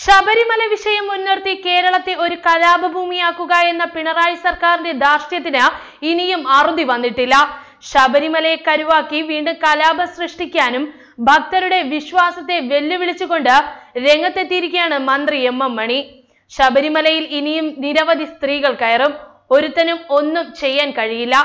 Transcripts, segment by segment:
ശബരിമല വിഷയം മുൻനിർത്തി കേരളത്തെ ഒരു കലാപഭൂമിയാക്കുക എന്ന പിണറായി സർക്കാരിന്റെ ധാർഷ്ട്യത്തിന് ഇനിയും അറുതി വന്നിട്ടില്ല. ശബരിമലയെ കരുവാക്കി വീണ്ടും കലാപം സൃഷ്ടിക്കാനും ഭക്തരുടെ വിശ്വാസത്തെ വെല്ലുവിളിച്ചുകൊണ്ട് രംഗത്തെത്തിയിരിക്കുകയാണ് മന്ത്രി എം.എം. മണി. ശബരിമലയിൽ ഇനിയും നിരവധി സ്ത്രീകൾ കയറും. ഒരുത്തനും ഒന്നും ചെയ്യാൻ കഴിയില്ല.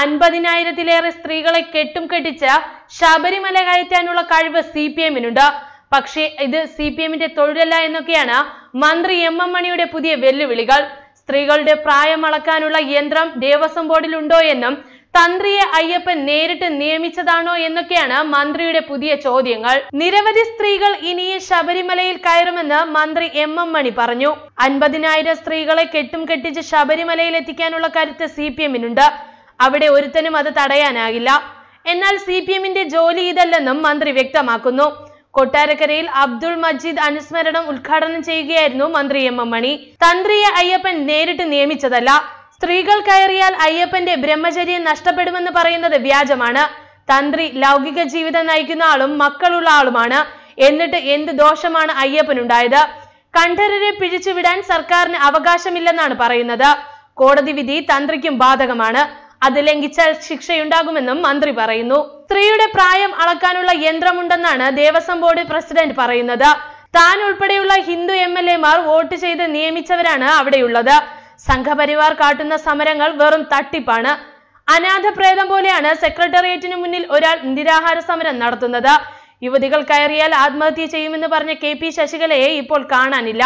50,000-ലേറെ സ്ത്രീകളെ കെട്ടും കെട്ടിച്ച് ശബരിമല കയറ്റാനുള്ള കഴിവ് CPM-നുണ്ട്. പക്ഷേ ഇത് CPM-ന്റെ തൊഴിലല്ല എന്നൊക്കെയാണ് മന്ത്രി എം.എം. മണിയുടെ പുതിയ വെല്ലുവിളികൾ. സ്ത്രീകളുടെ പ്രായം അളക്കാനുള്ള യന്ത്രം ദേവസ്വം ബോർഡിൽ ഉണ്ടോ എന്നും തന്ത്രിയെ അയ്യപ്പൻ നേരിട്ട് നിയമിച്ചതാണോ എന്നൊക്കെയാണ് മന്ത്രിയുടെ പുതിയ ചോദ്യങ്ങൾ. നിരവധി സ്ത്രീകൾ ഇനിയും ശബരിമലയിൽ കയറുമെന്ന് മന്ത്രി എം.എം. മണി പറഞ്ഞു. 50,000 സ്ത്രീകളെ കെട്ടും കെട്ടിച്ച് ശബരിമലയിൽ എത്തിക്കാനുള്ള കരുത്ത് CPM-നുണ്ട്. അവിടെ ഒരുത്തനും അത് തടയാനാകില്ല. എന്നാൽ CPM-ന്റെ ജോലി ഇതല്ലെന്നും മന്ത്രി വ്യക്തമാക്കുന്നു. കൊട്ടാരക്കരയിൽ അബ്ദുൾ മജീദ് അനുസ്മരണം ഉദ്ഘാടനം ചെയ്യുകയായിരുന്നു മന്ത്രി എം.എം. മണി. തന്ത്രിയെ അയ്യപ്പൻ നേരിട്ട് നിയമിച്ചതല്ല. സ്ത്രീകൾ കയറിയാൽ അയ്യപ്പന്റെ ബ്രഹ്മചര്യം നഷ്ടപ്പെടുമെന്ന് പറയുന്നത് വ്യാജമാണ്. തന്ത്രി ലൗകിക ജീവിതം നയിക്കുന്ന ആളും മക്കളുള്ള ആളുമാണ്. എന്നിട്ട് എന്ത് ദോഷമാണ് അയ്യപ്പനുണ്ടായത്? കണ്ഠരരെ പിഴിച്ചുവിടാൻ സർക്കാരിന് അവകാശമില്ലെന്നാണ് പറയുന്നത്. കോടതി വിധി തന്ത്രിക്കും ബാധകമാണ്. അത് ലംഘിച്ചാൽ ശിക്ഷയുണ്ടാകുമെന്നും മന്ത്രി പറയുന്നു. സ്ത്രീയുടെ പ്രായം അളക്കാനുള്ള യന്ത്രമുണ്ടെന്നാണ് ദേവസ്വം ബോർഡ് പ്രസിഡന്റ് പറയുന്നത്. താൻ ഉൾപ്പെടെയുള്ള ഹിന്ദു MLA-മാർ വോട്ട് ചെയ്ത് നിയമിച്ചവരാണ് അവിടെയുള്ളത്. സംഘപരിവാർ കാട്ടുന്ന സമരങ്ങൾ വെറും തട്ടിപ്പാണ്. അനാഥ പ്രേതം പോലെയാണ് സെക്രട്ടേറിയറ്റിന് മുന്നിൽ ഒരാൾ നിരാഹാര സമരം നടത്തുന്നത്. യുവതികൾ കയറിയാൽ ആത്മഹത്യ ചെയ്യുമെന്ന് പറഞ്ഞ KP ശശികലയെ ഇപ്പോൾ കാണാനില്ല.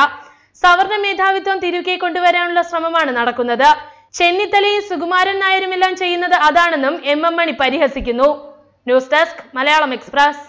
സവർണ മേധാവിത്വം തിരികെ കൊണ്ടുവരാനുള്ള ശ്രമമാണ് നടക്കുന്നത്. ചെന്നിത്തലയും സുകുമാരൻ നായരുമെല്ലാം ചെയ്യുന്നത് അതാണെന്നും എം.എം. മണി പരിഹസിക്കുന്നു. News desk Malayalam express.